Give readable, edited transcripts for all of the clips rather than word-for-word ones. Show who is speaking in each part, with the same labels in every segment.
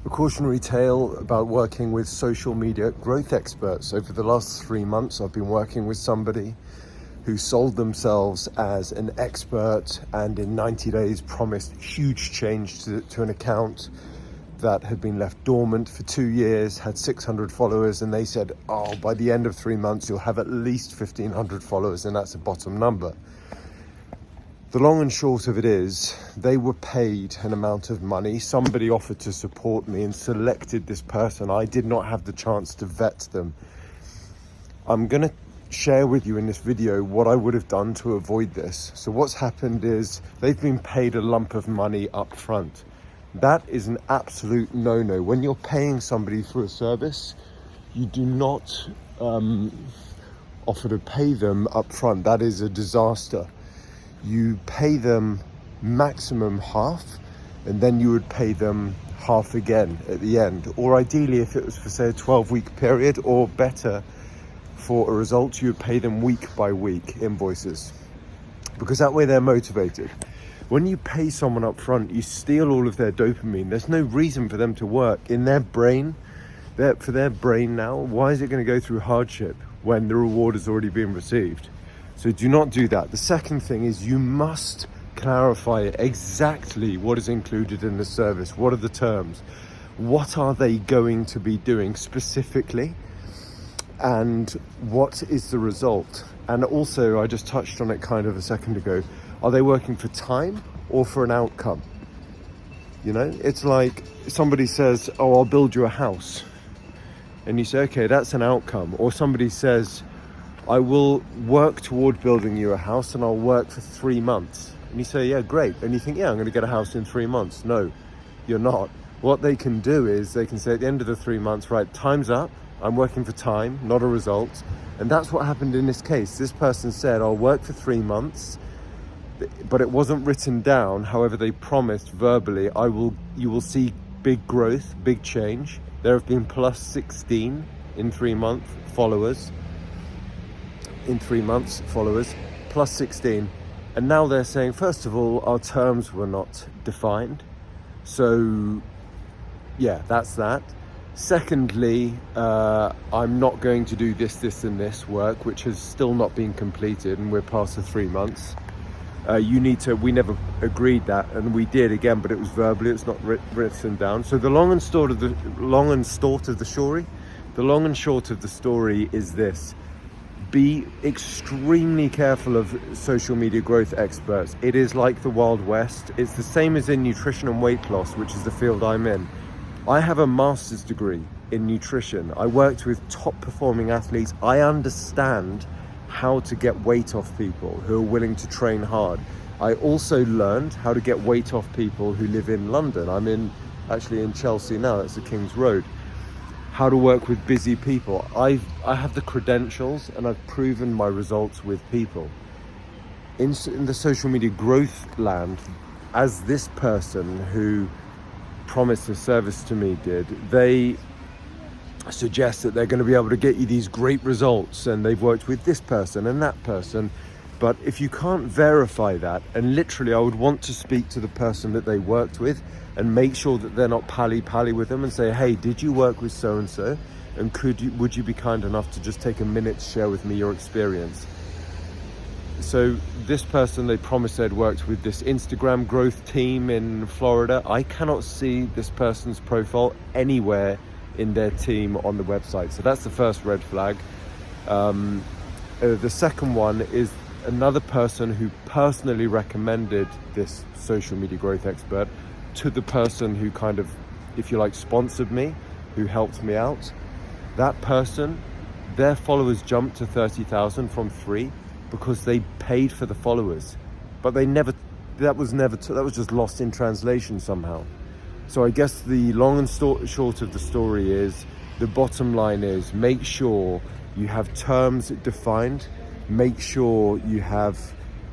Speaker 1: A cautionary tale about working with social media growth experts. Over the last 3 months, I've been working with somebody who sold themselves as an expert and in 90 days promised huge change to an account that had been left dormant for 2 years, had 600 followers, and they said, oh, by the end of 3 months, you'll have at least 1,500 followers, and that's a bottom number. The long and short of it is, they were paid an amount of money. Somebody offered to support me and selected this person. I did not have the chance to vet them. I'm going to share with you in this video what I would have done to avoid this. So what's happened is they've been paid a lump of money up front. That is an absolute no-no. When you're paying somebody for a service, you do not offer to pay them up front. That is a disaster. You pay them maximum half, and then you would pay them half again at the end. Or ideally, if it was for say a 12-week period, or better, for a result, you would pay them week by week invoices, because that way they're motivated. When you pay someone up front, you steal all of their dopamine. There's no reason for them to work. In their brain, for their brain now, why is it going to go through hardship when the reward has already been received? So do not do that. The second thing is you must clarify exactly what is included in the service. What are the terms? What are they going to be doing specifically? And what is the result? And also, I just touched on it kind of a second ago, are they working for time or for an outcome? You know, it's like somebody says, oh, I'll build you a house. And you say, okay, that's an outcome. Or somebody says, I will work toward building you a house and I'll work for 3 months. And you say, yeah, great. And you think, yeah, I'm going to get a house in 3 months. No, you're not. What they can do is they can say at the end of the 3 months, right, time's up. I'm working for time, not a result. And that's what happened in this case. This person said, I'll work for 3 months, but it wasn't written down. However, they promised verbally, you will see big growth, big change. There have been plus 16 in 3 months followers. In 3 months, followers, plus 16. And now they're saying, first of all, our terms were not defined. So, yeah, that's that. Secondly, I'm not going to do this, and this work, which has still not been completed, and we're past the 3 months. We never agreed that, and we did again, but it was verbally, it's not written down. So the long and short of the story is this. Be extremely careful of social media growth experts. It is like the Wild West. It's the same as in nutrition and weight loss, which is the field I'm in. I have a master's degree in nutrition. I worked with top performing athletes. I understand how to get weight off people who are willing to train hard. I also learned how to get weight off people who live in London. I'm actually in Chelsea now, that's the King's Road. How to work with busy people. I have the credentials and I've proven my results with people. In the social media growth land, as this person who promised a service to me did, they suggest that they're going to be able to get you these great results and they've worked with this person and that person. But if you can't verify that, and literally I would want to speak to the person that they worked with and make sure that they're not pally with them and say, hey, did you work with so-and-so? And would you be kind enough to just take a minute to share with me your experience? So this person, they promised they'd worked with this Instagram growth team in Florida. I cannot see this person's profile anywhere in their team on the website. So that's the first red flag. The second one is another person who personally recommended this social media growth expert to the person who kind of, if you like, sponsored me, who helped me out. That person, their followers jumped to 30,000 from 3 because they paid for the followers, but that was just lost in translation somehow. So I guess the long and short of the story is, the bottom line is, make sure you have terms defined, make sure you have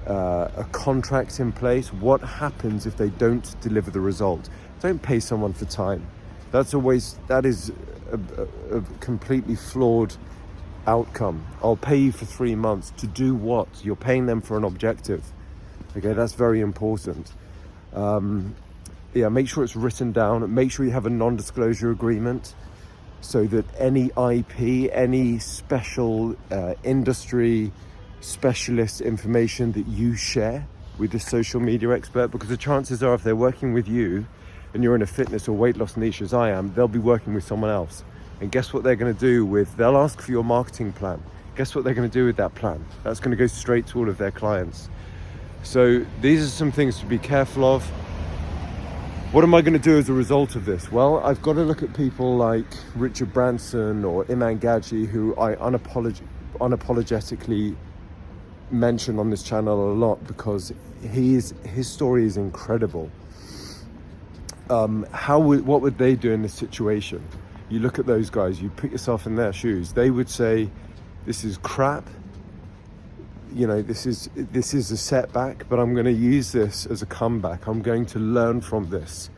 Speaker 1: a contract in place. What happens if they don't deliver the result? Don't pay someone for time. That is a completely flawed outcome. I'll pay you for 3 months to do what? You're paying them for an objective. Okay, that's very important. yeah, make sure it's written down. Make sure you have a non-disclosure agreement so that any IP, any special industry specialist information that you share with the social media expert, because the chances are if they're working with you and you're in a fitness or weight loss niche as I am, they'll be working with someone else. And guess what they're going to do with, they'll ask for your marketing plan. Guess what they're going to do with that plan? That's going to go straight to all of their clients. So these are some things to be careful of. What am I going to do as a result of this? Well, I've got to look at people like Richard Branson or Iman Gadzhi, who I unapologetically mention on this channel a lot because his story is incredible. What would they do in this situation? You look at those guys, you put yourself in their shoes. They would say, this is crap. You know, this is a setback, but I'm going to use this as a comeback. I'm going to learn from this.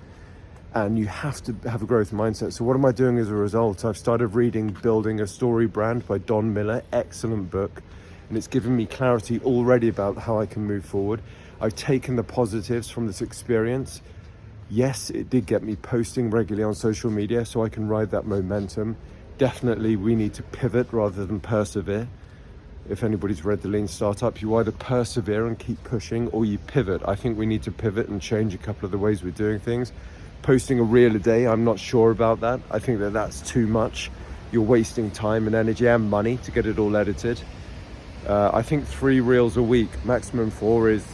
Speaker 1: And you have to have a growth mindset. So what am I doing as a result? I've started reading Building a Story Brand by Don Miller. Excellent book. And it's given me clarity already about how I can move forward. I've taken the positives from this experience. Yes, it did get me posting regularly on social media, so I can ride that momentum. Definitely, we need to pivot rather than persevere. If anybody's read The Lean Startup, you either persevere and keep pushing or you pivot. I think we need to pivot and change a couple of the ways we're doing things. Posting a reel a day, I'm not sure about that. I think that that's too much. You're wasting time and energy and money to get it all edited. I think 3 reels a week, maximum 4 is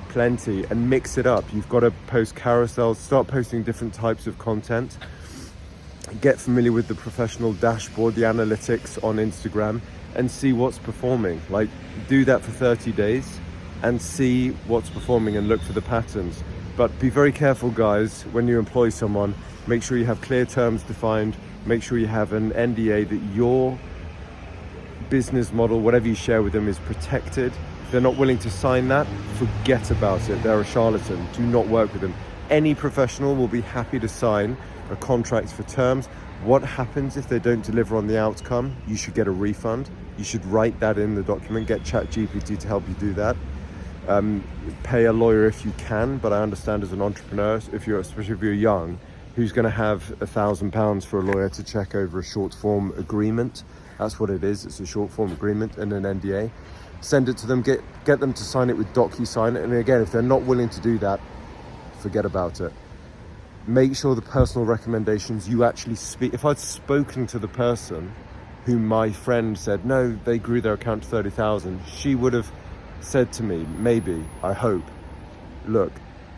Speaker 1: plenty, and mix it up. You've got to post carousels, start posting different types of content. Get familiar with the professional dashboard, the analytics on Instagram, and see what's performing. Like, do that for 30 days and see what's performing and look for the patterns. But be very careful, guys, when you employ someone. Make sure you have clear terms defined. Make sure you have an NDA that your business model, whatever you share with them, is protected. If they're not willing to sign that, forget about it. They're a charlatan. Do not work with them. Any professional will be happy to sign a contract for terms. What happens if they don't deliver on the outcome? You should get a refund. You should write that in the document. Get ChatGPT to help you do that. Pay a lawyer if you can, but I understand as an entrepreneur, especially if you're young, who's going to have £1,000 for a lawyer to check over a short form agreement? That's what it is. It's a short form agreement and an NDA. Send it to them. Get them to sign it with DocuSign. And again, if they're not willing to do that, forget about it. Make sure the personal recommendations you actually speak. If I'd spoken to the person who my friend said, no, they grew their account to 30,000, she would have said to me, maybe, I hope, look,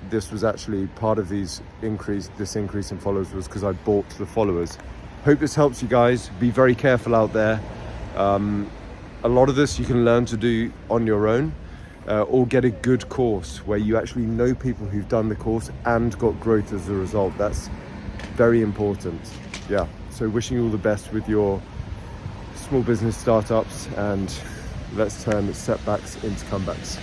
Speaker 1: this was actually part of this increase in followers was because I bought the followers. Hope this helps you guys. Be very careful out there. A lot of this you can learn to do on your own. Or get a good course where you actually know people who've done the course and got growth as a result. That's very important. Yeah, so wishing you all the best with your small business startups, and let's turn setbacks into comebacks.